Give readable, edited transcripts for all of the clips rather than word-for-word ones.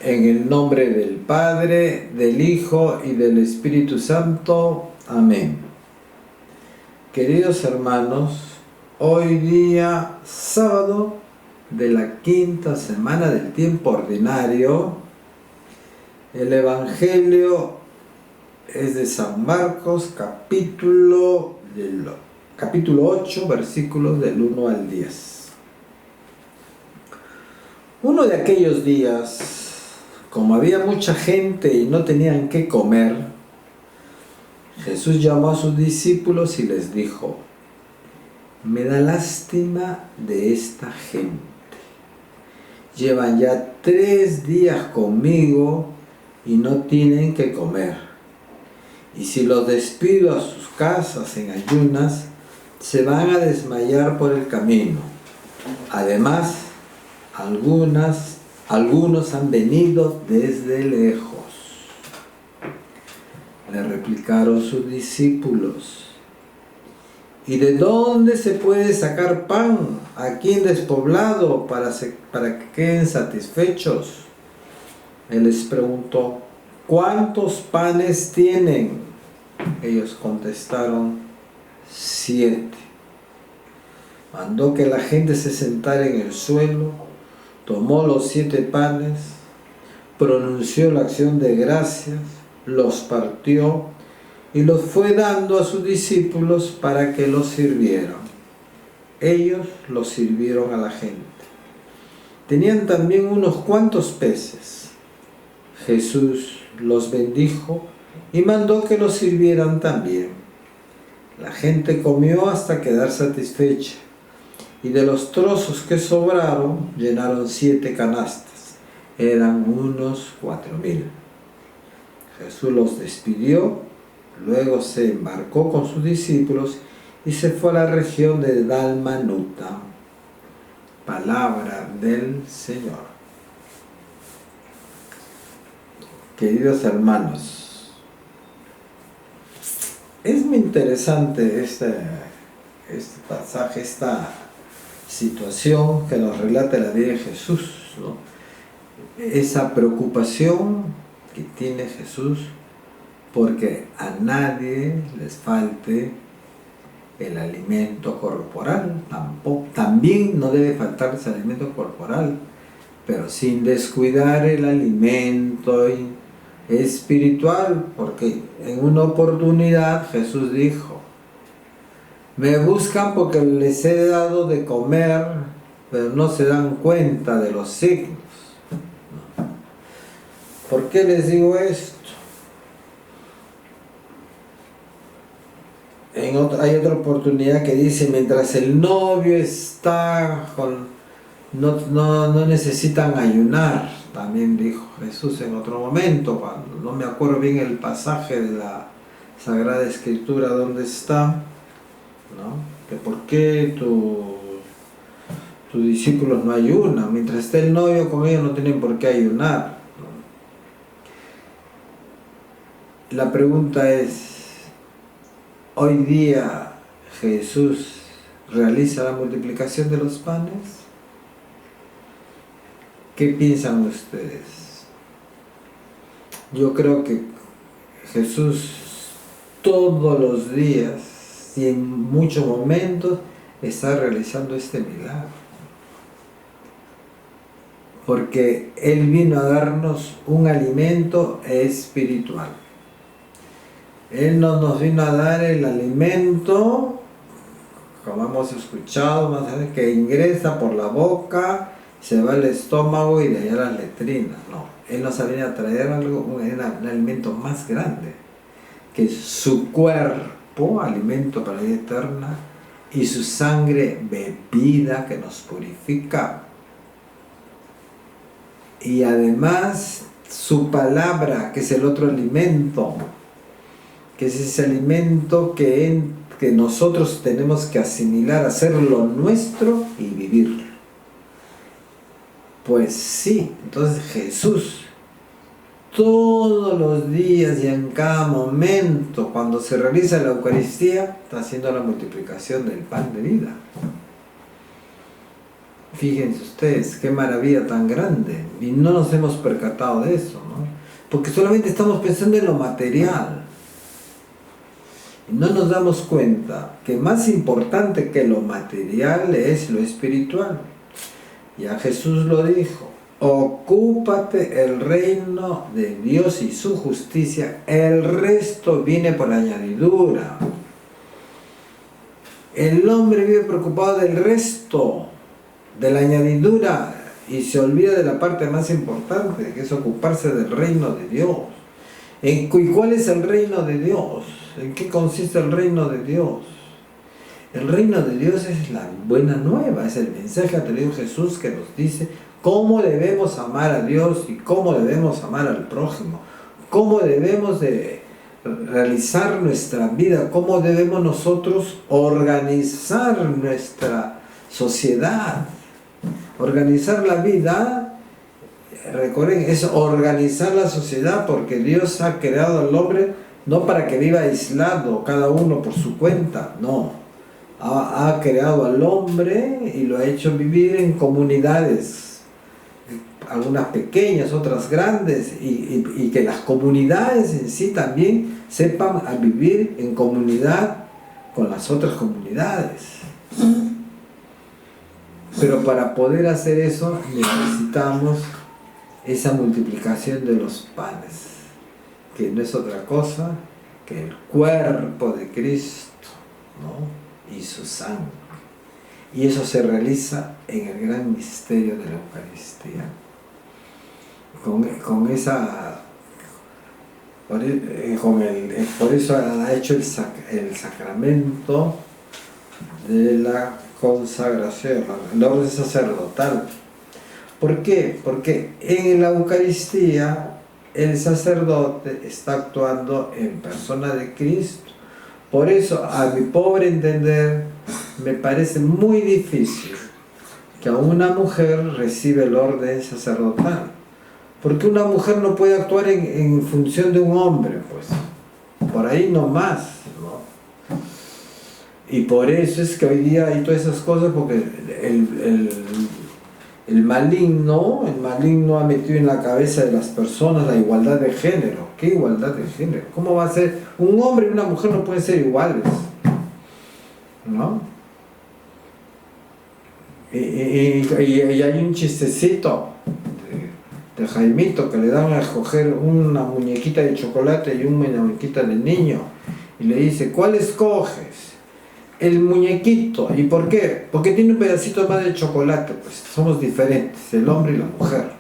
En el nombre del Padre, del Hijo y del Espíritu Santo. Amén. Queridos hermanos, hoy día sábado de la quinta semana del tiempo ordinario, el Evangelio es de San Marcos, capítulo 8, versículos del 1 al 10. Uno de aquellos días, como había mucha gente y no tenían qué comer, Jesús llamó a sus discípulos y les dijo: me da lástima de esta gente. Llevan ya 3 días conmigo y no tienen que comer. Y si los despido a sus casas en ayunas, se van a desmayar por el camino. Además, algunos han venido desde lejos. Le replicaron sus discípulos: ¿y de dónde se puede sacar pan aquí en despoblado para que queden satisfechos? Él les preguntó: ¿cuántos panes tienen? Ellos contestaron: 7. Mandó que la gente se sentara en el suelo, tomó los 7 panes, pronunció la acción de gracias, los partió y los fue dando a sus discípulos para que los sirvieran. Ellos los sirvieron a la gente. Tenían también unos cuantos peces. Jesús los bendijo y mandó que los sirvieran también. La gente comió hasta quedar satisfecha, y de los trozos que sobraron llenaron 7 canastas. Eran unos 4,000. Jesús los despidió, luego se embarcó con sus discípulos y se fue a la región de Dalmanuta. Palabra del Señor. Queridos hermanos, es muy interesante este pasaje, esta situación que nos relata la vida de Jesús, ¿no? Esa preocupación que tiene Jesús porque a nadie les falte el alimento corporal. También no debe faltarles el alimento corporal, pero sin descuidar el alimento espiritual, porque en una oportunidad Jesús dijo: me buscan porque les he dado de comer, pero no se dan cuenta de los signos. ¿Por qué les digo esto? Hay otra oportunidad que dice: mientras el novio está no necesitan ayunar. También dijo Jesús en otro momento, cuando no me acuerdo bien el pasaje de la Sagrada Escritura donde está, ¿no? Que por qué tus discípulos no ayunan. Mientras esté el novio con ellos no tienen por qué ayunar, ¿no? La pregunta es: ¿hoy día Jesús realiza la multiplicación de los panes? ¿Qué piensan ustedes? Yo creo que Jesús todos los días y en muchos momentos está realizando este milagro, porque Él vino a darnos un alimento espiritual. Él no nos vino a dar el alimento, como hemos escuchado más veces, que ingresa por la boca, se va al estómago y de allá a las letrinas. No, Él nos ha venido a traer un alimento más grande, que es su cuerpo, alimento para la vida eterna, y su sangre, bebida que nos purifica. Y además su palabra, que es el otro alimento, que es ese alimento que nosotros tenemos que asimilar, hacerlo nuestro y vivirlo. Pues sí, entonces Jesús todos los días y en cada momento, cuando se realiza la Eucaristía, está haciendo la multiplicación del pan de vida. Fíjense ustedes, qué maravilla tan grande. Y no nos hemos percatado de eso, ¿no? Porque solamente estamos pensando en lo material. Y no nos damos cuenta que más importante que lo material es lo espiritual. Ya Jesús lo dijo: ocúpate el reino de Dios y su justicia, el resto viene por añadidura. El hombre vive preocupado del resto, de la añadidura, y se olvida de la parte más importante, que es ocuparse del reino de Dios. ¿Y cuál es el reino de Dios? ¿En qué consiste el reino de Dios? El reino de Dios es la buena nueva, es el mensaje que ha traído Jesús, que nos dice cómo debemos amar a Dios y cómo debemos amar al prójimo, cómo debemos de realizar nuestra vida, cómo debemos nosotros organizar nuestra sociedad. Organizar la vida, recuerden, es organizar la sociedad, porque Dios ha creado al hombre no para que viva aislado, cada uno por su cuenta, no. Ha creado al hombre y lo ha hecho vivir en comunidades, algunas pequeñas, otras grandes, y que las comunidades en sí también sepan a vivir en comunidad con las otras comunidades. Pero para poder hacer eso necesitamos esa multiplicación de los panes, que no es otra cosa que el cuerpo de Cristo, ¿no? Y su sangre. Y eso se realiza en el gran misterio de la Eucaristía. Por eso ha hecho el sacramento de la consagración, el orden sacerdotal. ¿Por qué? Porque en la Eucaristía el sacerdote está actuando en persona de Cristo. Por eso, a mi pobre entender, me parece muy difícil que a una mujer reciba el orden sacerdotal. Porque una mujer no puede actuar en función de un hombre, pues. Por ahí no más, ¿no? Y por eso es que hoy día hay todas esas cosas, porque el maligno ha metido en la cabeza de las personas la igualdad de género. ¿Qué igualdad de género? ¿Cómo va a ser? Un hombre y una mujer no pueden ser iguales, ¿no? Y hay un chistecito de Jaimito, que le dan a escoger una muñequita de chocolate y una muñequita de niño, y le dice: ¿cuál escoges? El muñequito. ¿Y por qué? Porque tiene un pedacito más de chocolate. Pues somos diferentes, el hombre y la mujer.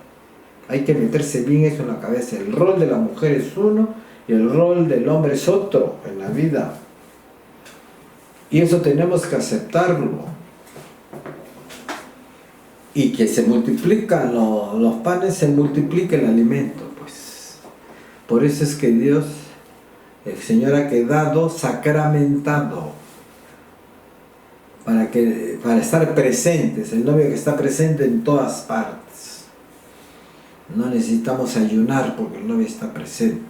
Hay que meterse bien eso en la cabeza. El rol de la mujer es uno y el rol del hombre es otro en la vida. Y eso tenemos que aceptarlo. Y que se multiplican los panes, se multiplica el alimento, pues. Por eso es que Dios, el Señor, ha quedado sacramentado para estar presentes, el novio que está presente en todas partes. No necesitamos ayunar porque el novio está presente.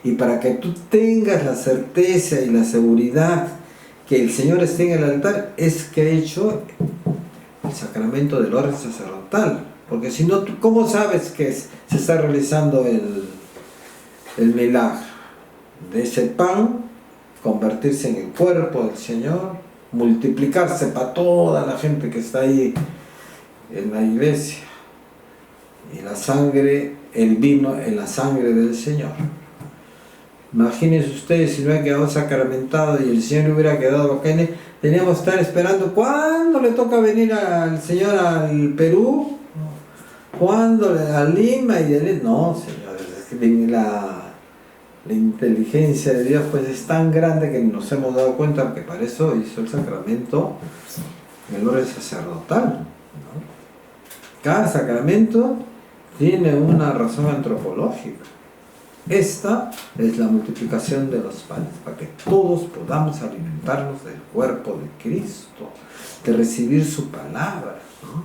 Y para que tú tengas la certeza y la seguridad que el Señor esté en el altar, es que ha hecho el sacramento del orden sacerdotal. Porque si no, ¿cómo sabes que se está realizando el milagro? De ese pan convertirse en el cuerpo del Señor, multiplicarse para toda la gente que está ahí en la iglesia, y la sangre, el vino en la sangre del Señor. Imagínense ustedes si no ha quedado sacramentado y el Señor hubiera quedado acá, teníamos que estar esperando cuándo le toca venir al Señor al Perú, cuándo a Lima, y no, señores, es que la inteligencia de Dios pues es tan grande que nos hemos dado cuenta que para eso hizo el sacramento, el orden sacerdotal, ¿no? Cada sacramento tiene una razón antropológica. Esta es la multiplicación de los panes, para que todos podamos alimentarnos del cuerpo de Cristo, de recibir su palabra, ¿no?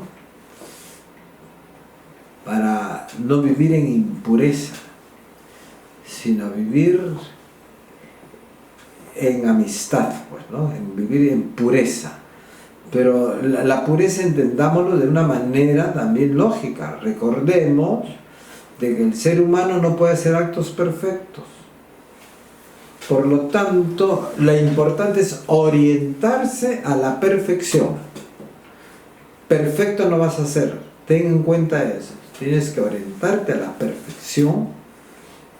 Para no vivir en impureza, sino vivir en amistad, pues, ¿no? En vivir en pureza. Pero la pureza entendámoslo de una manera también lógica. Recordemos de que el ser humano no puede hacer actos perfectos. Por lo tanto, lo importante es orientarse a la perfección. Perfecto no vas a ser, ten en cuenta eso. Tienes que orientarte a la perfección,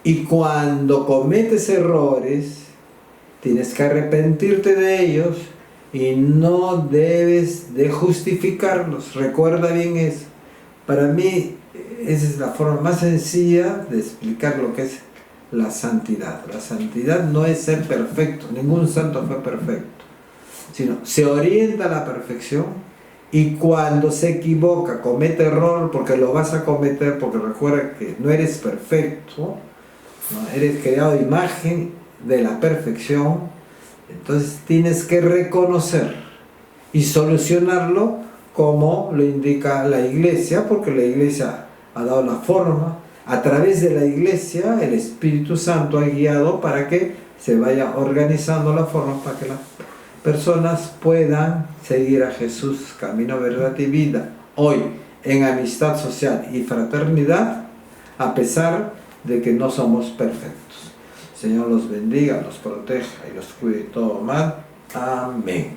y cuando cometes errores, tienes que arrepentirte de ellos y no debes de justificarlos. Recuerda bien eso. Para mí, esa es la forma más sencilla de explicar lo que es la santidad. La santidad no es ser perfecto, ningún santo fue perfecto, sino se orienta a la perfección, y cuando se equivoca, comete error, porque lo vas a cometer, porque recuerda que no eres perfecto, ¿no? Eres creado a imagen de la perfección. Entonces tienes que reconocer y solucionarlo como lo indica la Iglesia, porque la Iglesia ha dado la forma. A través de la Iglesia, el Espíritu Santo ha guiado para que se vaya organizando la forma para que las personas puedan seguir a Jesús, camino, verdad y vida, hoy en amistad social y fraternidad, a pesar de que no somos perfectos. Señor los bendiga, los proteja y los cuide de todo mal. Amén.